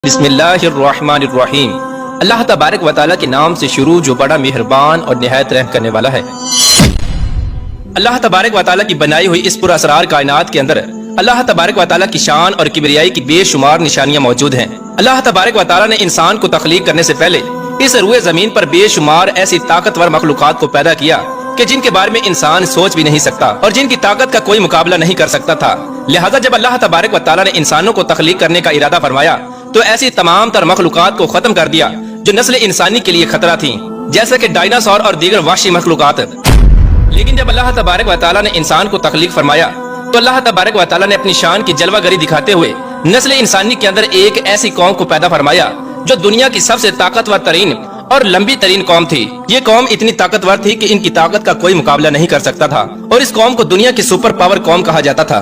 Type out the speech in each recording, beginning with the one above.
बिस्मिल्लाहिर्रहमानिर्रहीम। अल्लाह तबारक व तआला के नाम से शुरू जो बड़ा मेहरबान और निहायत रहम करने वाला है। अल्लाह तबारक व तआला की बनाई हुई इस पुरअसरार कायनात के अंदर अल्लाह तबारक व तआला की शान और किबरियाई की बेशुमार निशानियां मौजूद हैं। अल्लाह तबारक व तआला ने इंसान को तख्लीक करने से पहले इस रुए जमीन पर बेशुमार ऐसी ताकतवर मखलूकात को पैदा किया कि जिनके बारे में इंसान सोच भी नहीं सकता और जिनकी ताकत का कोई मुकाबला नहीं कर सकता था। लिहाजा जब अल्लाह तबारक व तआला ने इंसानों को तख्लीक करने का इरादा फरमाया तो ऐसी तमाम तर मखलूकात को खत्म कर दिया जो नस्ल इंसानी के लिए खतरा थी, जैसे कि डायनासोर और दीगर वहशी मखलूकात। लेकिन जब अल्लाह तबारक व तआला ने इंसान को तख्लीक फरमाया तो अल्लाह तबारक व तआला ने अपनी शान की जलवागरी दिखाते हुए नस्ल इंसानी के अंदर एक ऐसी कौम को पैदा फरमाया जो दुनिया की सबसे ताकतवर तरीन और लंबी तरीन कौम थी। ये कौम इतनी ताकतवर थी कि इनकी ताकत का कोई मुकाबला नहीं कर सकता था और इस कौम को दुनिया की सुपर पावर कौम कहा जाता था।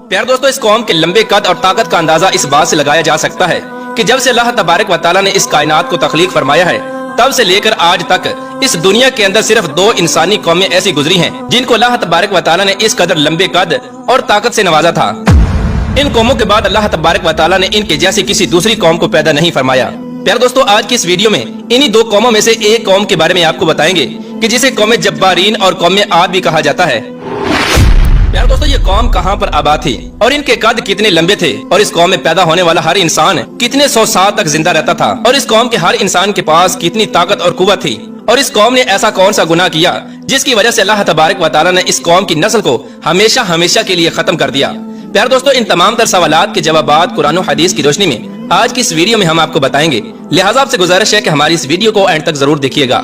प्यारे दोस्तों, इस कौम के लंबे कद और ताकत का अंदाजा इस बात से लगाया जा सकता है कि जब से अल्लाह तबारक व तआला ने इस कायनात को तख्लीक फरमाया है तब से लेकर आज तक इस दुनिया के अंदर सिर्फ 2 इंसानी कौमें ऐसी गुजरी हैं जिनको अल्लाह तबारक व तआला ने इस कदर लंबे कद और ताकत से नवाजा था। इन कौमों के बाद अल्लाह तबारक व तआला ने इनके जैसी किसी दूसरी कौम को पैदा नहीं फरमाया। प्यारे दोस्तों, आज की इस वीडियो में इन्हीं 2 कौमों में से एक कौम के बारे में आपको बताएंगे कि जिसे कौम जब्बारीन और कौम आद भी कहा जाता है। प्यारे दोस्तों, ये कौम कहाँ पर आबाद थी और इनके कद कितने लंबे थे और इस कौम में पैदा होने वाला हर इंसान कितने 100 साल तक जिंदा रहता था और इस कौम के हर इंसान के पास कितनी ताकत और कुव्वत थी और इस कौम ने ऐसा कौन सा गुनाह किया जिसकी वजह से अल्लाह तबारक व तआला ने इस कौम की नस्ल को हमेशा हमेशा के लिए खत्म कर दिया। प्यारे दोस्तों, इन तमाम तर सवालात के जवाबात कुरान और हदीस की रोशनी में आज की इस वीडियो में हम आपको बताएंगे। लिहाजा आपसे गुजारिश है कि हमारी इस वीडियो को एंड तक जरूर देखिएगा।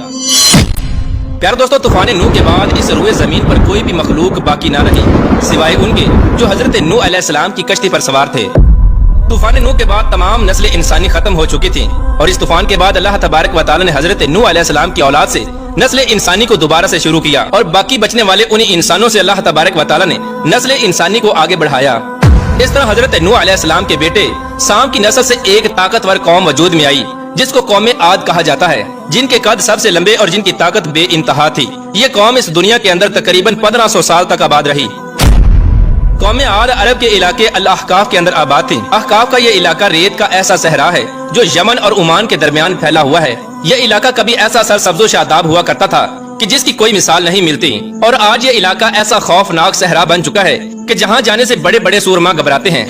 प्यारे दोस्तों, तूफान नूह के बाद इस रुए जमीन पर कोई भी मखलूक बाकी ना रही सिवाय उनके जो हजरत नूह अलैहिस्सलाम की कश्ती पर सवार थे। तूफान नूह के बाद तमाम नस्ल इंसानी खत्म हो चुकी थी और इस तूफान के बाद अल्लाह तबारक व तआला ने हजरत नूह अलैहिस्सलाम की औलाद से नस्ल इंसानी को दोबारा से शुरू किया और बाकी बचने वाले उन्हीं इंसानों से अल्लाह तबारक व तआला ने नस्ल इंसानी को आगे बढ़ाया। इस तरह हजरत नूह अलैहिस्सलाम के बेटे साम की नस्ल से एक ताकतवर कौम वजूद में आई जिसको कौम आद कहा जाता है, जिनके कद सबसे लंबे और जिनकी ताकत बेइंतहा थी। ये कौम इस दुनिया के अंदर तकरीबन 1500 साल तक आबाद रही। कौम आद अरब के इलाके अल अहकाफ के अंदर आबाद थी। अहकाफ का ये इलाका रेत का ऐसा सहरा है जो यमन और ओमान के दरमियान फैला हुआ है। यह इलाका कभी ऐसा सरसब्ज़ो शादाब हुआ करता था कि जिसकी कोई मिसाल नहीं मिलती और आज ये इलाका ऐसा खौफनाक सहरा बन चुका है कि जहाँ जाने से बड़े बड़े सूरमा घबराते हैं।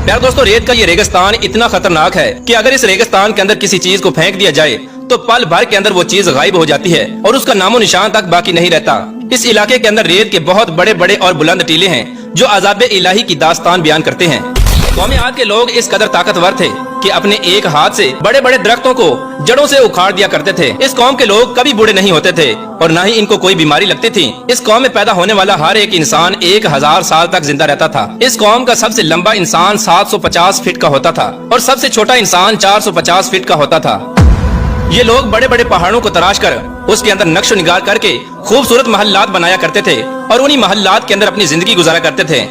प्यारे दोस्तों, रेत का ये रेगिस्तान इतना खतरनाक है कि अगर इस रेगिस्तान के अंदर किसी चीज को फेंक दिया जाए तो पल भर के अंदर वो चीज गायब हो जाती है और उसका नामो निशान तक बाकी नहीं रहता। इस इलाके के अंदर रेत के बहुत बड़े बड़े और बुलंद टीले हैं जो अजाब इलाही की दास्तान बयान करते हैं। कौम आद के लोग इस कदर ताकतवर थे कि अपने एक हाथ से बड़े बड़े दरख्तों को जड़ों से उखाड़ दिया करते थे। इस कौम के लोग कभी बूढ़े नहीं होते थे और न ही इनको कोई बीमारी लगती थी। इस कौम में पैदा होने वाला हर एक इंसान 1000 साल तक जिंदा रहता था। इस कौम का सबसे लंबा इंसान 750 फीट का होता था और सबसे छोटा इंसान 450 फीट का होता था। ये लोग बड़े बड़े पहाड़ों को तराश कर उसके अंदर नक्शो निगार करके खूबसूरत महल्लात बनाया करते थे और उन्हीं महल्लात के अंदर अपनी जिंदगी गुजारा करते थे।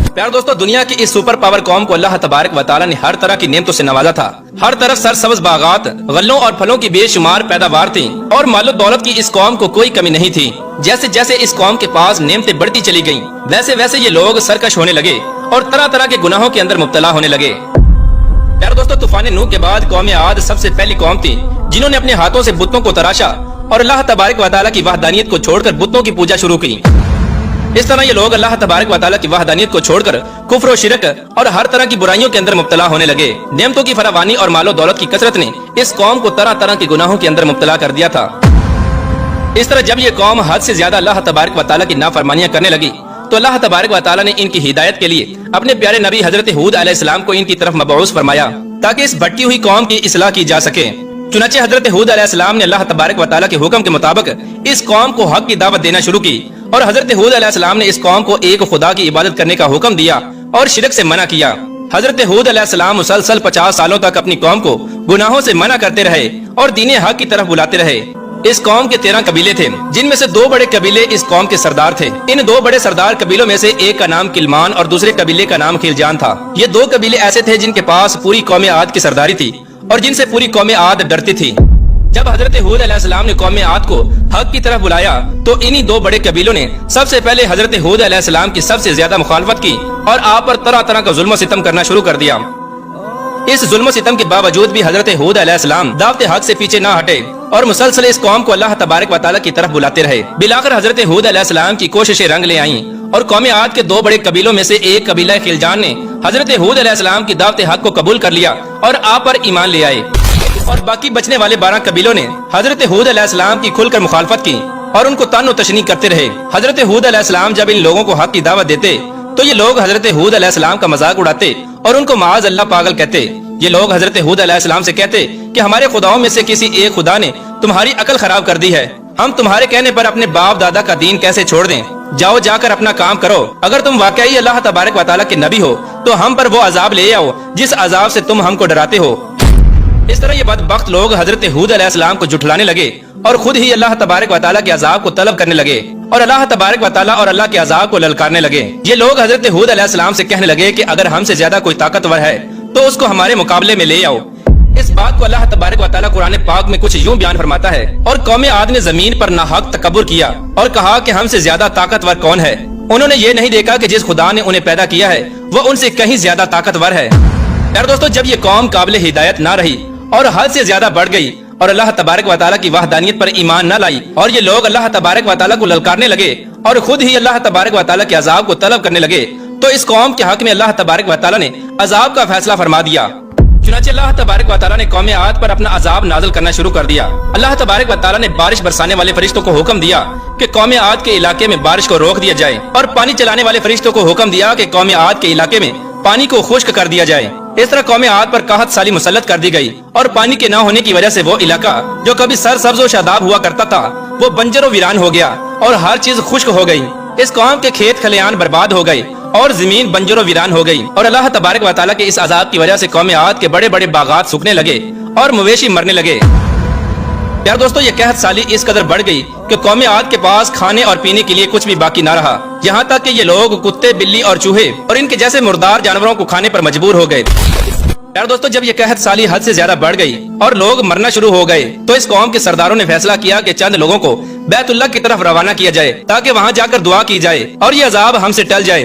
प्यारे दोस्तों, दुनिया की इस सुपर पावर कौम को अल्लाह तबारक व तआला ने हर तरह की नेमतों से नवाजा था। हर तरफ सरसब्ज बागात, गल्लों और फलों की बेशुमार पैदावार थी और मालो दौलत की इस कौम को कोई कमी नहीं थी। जैसे जैसे इस कौम के पास नेमतें बढ़ती चली गईं, वैसे वैसे ये लोग सरकश होने लगे और तरह तरह के गुनाहों के अंदर मुब्तला होने लगे। प्यारे दोस्तों, तूफान नूह के बाद कौम आद सबसे पहली कौम थी जिन्होंने अपने हाथों से बुतों को तराशा और अल्लाह तबारक व तआला की वहदानियत को छोड़कर बुतों की पूजा शुरू की। इस तरह ये लोग अल्लाह तबारक व तआला की वहदानियत को छोड़कर कुफ्र और शिरक और हर तरह की बुराइयों के अंदर मुब्तला होने लगे। नेमतों की फरावानी और मालो दौलत की कसरत ने इस कौम को तरह तरह के गुनाहों के अंदर मुब्तला कर दिया था। इस तरह जब ये कौम हद से ज्यादा अल्लाह तबारक व तआला की नाफरमानियां करने लगी तो अल्लाह तबारक व तआला ने इनकी हिदायत के लिए अपने प्यारे नबी हजरत हूद अलैहिस्सलाम को इनकी तरफ मबऊस फरमाया ताकि इस भटकी हुई कौम की इस्लाह की जा सके। चुनाचे हजरत हूद अलैहिस्सलाम ने अल्लाह तबारक व तआला के हुक्म के मुताबिक इस कौम को हक की दावत देना शुरू की और हजरत हूद अलैहिस्सलाम ने इस कौम को एक खुदा की इबादत करने का हुक्म दिया और शिरक से मना किया। हजरत हूद अलैहिस्सलाम मुसलसल 50 सालों तक अपनी कौम को गुनाहों से मना करते रहे और दीने हक की तरफ बुलाते रहे। इस कौम के 13 कबीले थे जिनमें से 2 बड़े कबीले इस कौम के सरदार थे। इन 2 बड़े सरदार कबीलों में से एक का नाम किलमान और दूसरे कबीले का नाम खिलजान था। ये 2 कबीले ऐसे थे जिनके पास पूरी कौम आद की सरदारी थी और जिनसे पूरी कौम आद डरती थी। जब हजरत हूद अलैहिस्सलाम ने कौम आद को हक की तरफ बुलाया तो इन्हीं 2 बड़े कबीलों ने सबसे पहले हजरत हूद अलैहिस्सलाम की सबसे ज्यादा मुखालफत की और आप पर तरह तरह का जुल्म सितम करना शुरू कर दिया। इस जुल्म सितम के बावजूद भी हजरत हूद अलैहिस्सलाम दावत हक से पीछे न हटे और मुसलसल इस कौम को अल्लाह तबारक व तआला की तरफ बुलाते रहे। बिलाकर हजरत हूद अलैहिस्सलाम की कोशिशें रंग ले आईं और कौम आद के दो बड़े कबीलों में से एक कबीला खिलजान ने हजरत हूद अलैहिस्सलाम की दावत हक को कबूल कर लिया और आप पर ईमान ले आए, और बाकी बचने वाले 12 कबीलों ने हजरत हूद अलैहिस्सलाम की खुलकर मुखालफत की और उनको तानो तशनी करते रहे। हजरत हूद अलैहिस्सलाम जब इन लोगों को हक की दावत देते तो ये लोग हजरत हूद अलैहिस्सलाम का मजाक उड़ाते और उनको माज अल्लाह पागल कहते। ये लोग हजरत हूद अलैहिस्सलाम से कहते कि हमारे खुदाओं में से किसी एक खुदा ने तुम्हारी अकल खराब कर दी है, हम तुम्हारे कहने पर अपने बाप दादा का दीन कैसे छोड़ दें? जाओ जाकर अपना काम करो, अगर तुम वाकई अल्लाह तबारक व तआला के नबी हो तो हम पर वो अजाब ले आओ जिस अजाब से तुम हमको डराते हो। इस तरह ये बदबख्त लोग हजरत हूद अलैहिस्सलाम को झुठलाने लगे और खुद ही अल्लाह तबारक व तआला के अजाब को तलब करने लगे और अल्लाह तबारक व तआला और अल्लाह के अजाब को ललकारने लगे। ये लोग हजरत हूद अलैहिस्सलाम से कहने लगे कि अगर हमसे ज्यादा कोई ताकतवर है तो उसको हमारे मुकाबले में ले आओ। इस बात को अल्लाह तबारक व तआला कुरान पाक में कुछ यूं बयान फरमाता है, और कौम आद ने जमीन पर नाहक तकब्बुर किया और कहा कि हमसे ज्यादा ताकतवर कौन है। उन्होंने ये नहीं देखा कि जिस खुदा ने उन्हें पैदा किया है वो उनसे कहीं ज्यादा ताकतवर है। यार दोस्तों, जब ये कौम काबिल हिदायत ना रही और हद से ज्यादा बढ़ गई और अल्लाह तबारक व तआला की वहदानियत पर ईमान न लाई और ये लोग अल्लाह तबारक व तआला को ललकारने लगे और खुद ही अल्लाह तबारक व तआला के अजाब को तलब करने लगे, तो इस कौम के हक में अल्लाह तबारक व तआला ने अजाब का फैसला फरमा दिया। चुनांचे अल्लाह तबारक व तआला ने कौम आद पर अपना अजाब नाज़िल करना शुरू कर दिया। अल्लाह तबारक व तआला ने बारिश बरसाने वाले फरिश्तों को हुक्म दिया कि कौम आद के इलाके में बारिश को रोक दिया जाए और पानी चलाने वाले फरिश्तों को हुक्म दिया कि कौम आद के इलाके में पानी को खुश्क कर दिया जाए। इस तरह कौम आद पर कहत साली मुसल्लत कर दी गई और पानी के न होने की वजह से वो इलाका जो कभी सरसब्ज और शादाब हुआ करता था वो बंजर और वीरान हो गया और हर चीज खुश्क हो गई। इस कौम के खेत खलियान बर्बाद हो गए और जमीन बंजर और वीरान हो गई और अल्लाह तबारक व तआला के इस अजाब की वजह से कौम आद के बड़े बड़े बागात सूखने लगे और मवेशी मरने लगे। यार दोस्तों, ये कहत साली इस कदर बढ़ गई कि कौम आद के पास खाने और पीने के लिए कुछ भी बाकी ना रहा, यहाँ तक कि ये लोग कुत्ते, बिल्ली और चूहे और इनके जैसे मुर्दार जानवरों को खाने पर मजबूर हो गए। यार दोस्तों, जब ये कहत साली हद से ज्यादा बढ़ गई और लोग मरना शुरू हो गए तो इस कौम के सरदारों ने फैसला किया कि चंद लोगों को बैतुल्लाह की तरफ रवाना किया जाए ताकि वहाँ जाकर दुआ की जाए और ये अजाब हमसे टल जाए।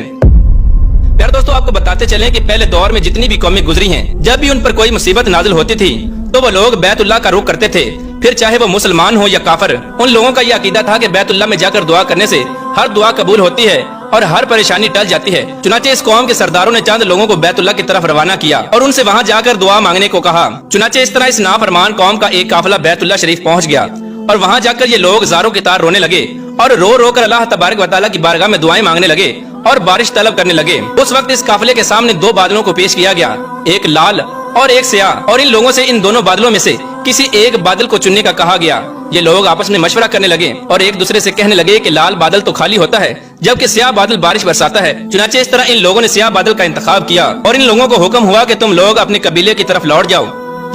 यार दोस्तों, आपको बताते चलें कि पहले दौर में जितनी भी कौमें गुजरी हैं, जब भी उन पर कोई मुसीबत नाजिल होती थी तो वो लोग बैतुल्लाह का रुख करते थे, फिर चाहे वो मुसलमान हो या काफिर। उन लोगों का यह अकीदा था कि बैतुल्लाह में जाकर दुआ करने से हर दुआ कबूल होती है और हर परेशानी टल जाती है। चुनांचे इस कौम के सरदारों ने चंद लोगों को बैतुल्लाह की तरफ रवाना किया और उनसे वहाँ जाकर दुआ मांगने को कहा। चुनांचे इस तरह इस नाफरमान कौम का एक काफिला बैतुल्लाह शरीफ पहुँच गया और वहाँ जाकर ये लोग ज़ारों की तार रोने लगे और रो रो कर अल्लाह तबारक व तआला की बारगाह में दुआएं मांगने लगे और बारिश तलब करने लगे। उस वक्त इस काफिले के सामने दो बादलों को पेश किया गया, एक लाल और एक स्याह, और इन लोगों से इन दोनों बादलों में से किसी एक बादल को चुनने का कहा गया। ये लोग आपस में मशवरा करने लगे और एक दूसरे से कहने लगे कि लाल बादल तो खाली होता है जबकि स्याह बादल बारिश बरसाता है। चुनांचे इस तरह इन लोगों ने स्याह बादल का इंतखाब किया और इन लोगों को हुक्म हुआ कि तुम लोग अपने कबीले की तरफ लौट जाओ,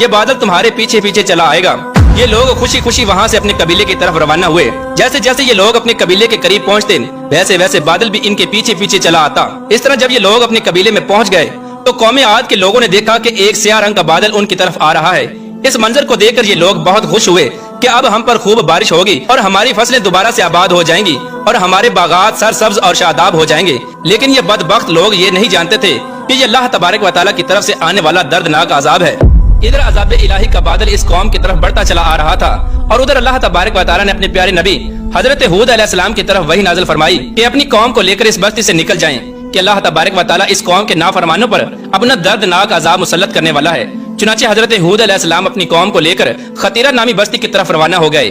ये बादल तुम्हारे पीछे पीछे चला आएगा। ये लोग खुशी खुशी वहाँ से अपने कबीले की तरफ रवाना हुए। जैसे जैसे ये लोग अपने कबीले के करीब पहुँचते वैसे वैसे बादल भी इनके पीछे पीछे चला आता। इस तरह जब ये लोग अपने कबीले में पहुँच गए तो कौम आद के लोगों ने देखा कि एक स्याह रंग का बादल उनकी तरफ आ रहा है। इस मंजर को देखकर ये लोग बहुत खुश हुए कि अब हम पर खूब बारिश होगी और हमारी फसलें दोबारा से आबाद हो जाएंगी और हमारे बागात सरसब्ज और शादाब हो जाएंगे। लेकिन ये बदबख्त लोग ये नहीं जानते थे कि ये अल्लाह तबारक व तआला की तरफ से आने वाला दर्दनाक अजाब है। इधर अजाब इलाही का बादल इस कौम की तरफ बढ़ता चला आ रहा था और उधर अल्लाह तबारक व तआला ने अपने प्यारे नबी हजरत हूद अलैहिस्सलाम की तरफ वही नाज़िल फरमाई कि अपनी कौम को लेकर इस बस्ती से निकल जाएं कि अल्लाह तबारक व तआला इस कौम के नाफरमानों पर अपना दर्दनाक अजाब मुसल्लत करने वाला है। चुनांचे हजरत हूद अलैहिस्सलाम अपनी कौम को लेकर खतीरा नामी बस्ती की तरफ रवाना हो गए।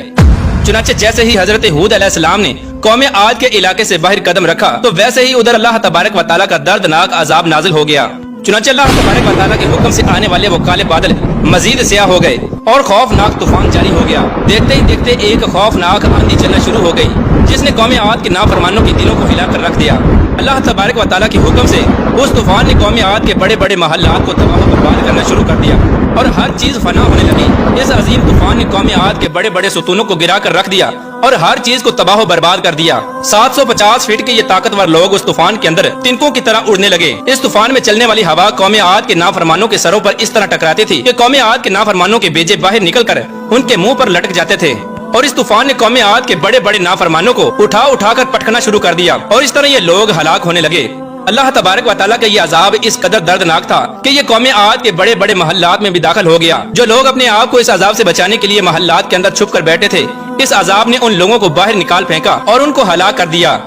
चुनांचे जैसे ही हजरत हूद अलैहिस्सलाम ने कौम आद के इलाके से बाहर कदम रखा तो वैसे ही उधर अल्लाह तबारक व तआला का दर्दनाक अजाब नाजिल हो गया। चुनांचे अल्लाह तबारक व तआला के हुक्म से आने वाले वो काले बादल मजीद स्याह हो गए और खौफनाक तूफान जारी हो गया। देखते ही देखते एक खौफनाक आंधी चलना शुरू हो गई जिसने कौम आद के नाफरमानों के दिलों को हिला कर रख दिया। अल्लाह तबारक व तआला के हुक्म से उस तूफान ने कौम आद के बड़े बड़े महल्लात को तबाह बर्बाद करना शुरू कर दिया और हर चीज फना होने लगी। इस अजीम तूफान ने कौम आद के बड़े बड़े सुतूनों को गिरा कर रख दिया और हर चीज को तबाह बर्बाद कर दिया। 750 फीट के ये ताकतवर लोग उस तूफान के अंदर तिनकों की तरह उड़ने लगे। इस तूफान में चलने वाली हवा कौम आद के नाफरमानों के सरों पर इस तरह टकराती थी कि कौम आद के नाफरमानों के बेजे बाहर निकल कर उनके मुंह पर लटक जाते थे और इस तूफान ने कौम आद के बड़े बड़े नाफरमानों को उठा उठा कर पटकना शुरू कर दिया और इस तरह ये लोग हलाक होने लगे। اللہ تبارک و تعالیٰ کا یہ عذاب اس قدر دردناک تھا کہ یہ قوم عاد کے بڑے بڑے محلات میں بھی داخل ہو گیا. جو لوگ اپنے آپ کو اس عذاب سے بچانے کے لیے محلات کے اندر چھپ کر بیٹھے تھے, اس عذاب نے ان لوگوں کو باہر نکال پھینکا اور ان کو ہلاک کر دیا.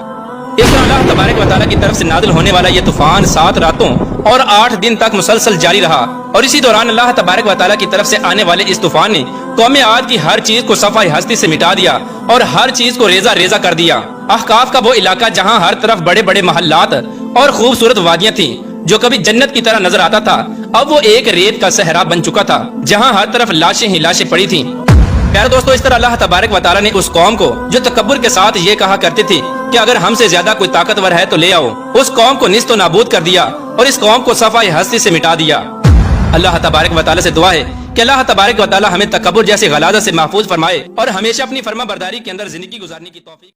اس طرح اللہ تبارک و تعالیٰ کی طرف سے نازل ہونے والا یہ طوفان 7 راتوں اور 8 دن تک مسلسل جاری رہا, اور اسی دوران اللہ تبارک و تعالیٰ کی طرف سے آنے والے اس طوفان نے قوم عاد کی ہر چیز کو صفحہ ہستی سے مٹا دیا اور ہر چیز کو ریزہ ریزہ کر دیا. احقاف کا وہ علاقہ جہاں ہر طرف بڑے بڑے محلات اور خوبصورت وادیاں تھیں جو کبھی جنت کی طرح نظر آتا تھا, اب وہ ایک ریت کا صحرا بن چکا تھا جہاں ہر طرف لاشیں ہی لاشیں پڑی تھیں. پیارے دوستو, اس طرح اللہ تبارک و تعالیٰ نے اس قوم کو جو تکبر کے ساتھ یہ کہا کرتے تھے کہ اگر ہم سے زیادہ کوئی طاقتور ہے تو لے آؤ, اس قوم کو نیست و نابود کر دیا اور اس قوم کو صفحہ ہستی سے مٹا دیا. اللہ تبارک و تعالیٰ سے دعا ہے کہ اللہ تبارک و تعالیٰ ہمیں تکبر جیسے غلاظت سے محفوظ فرمائے اور ہمیشہ اپنی فرما برداری کے اندر زندگی گزارنے کی توفیق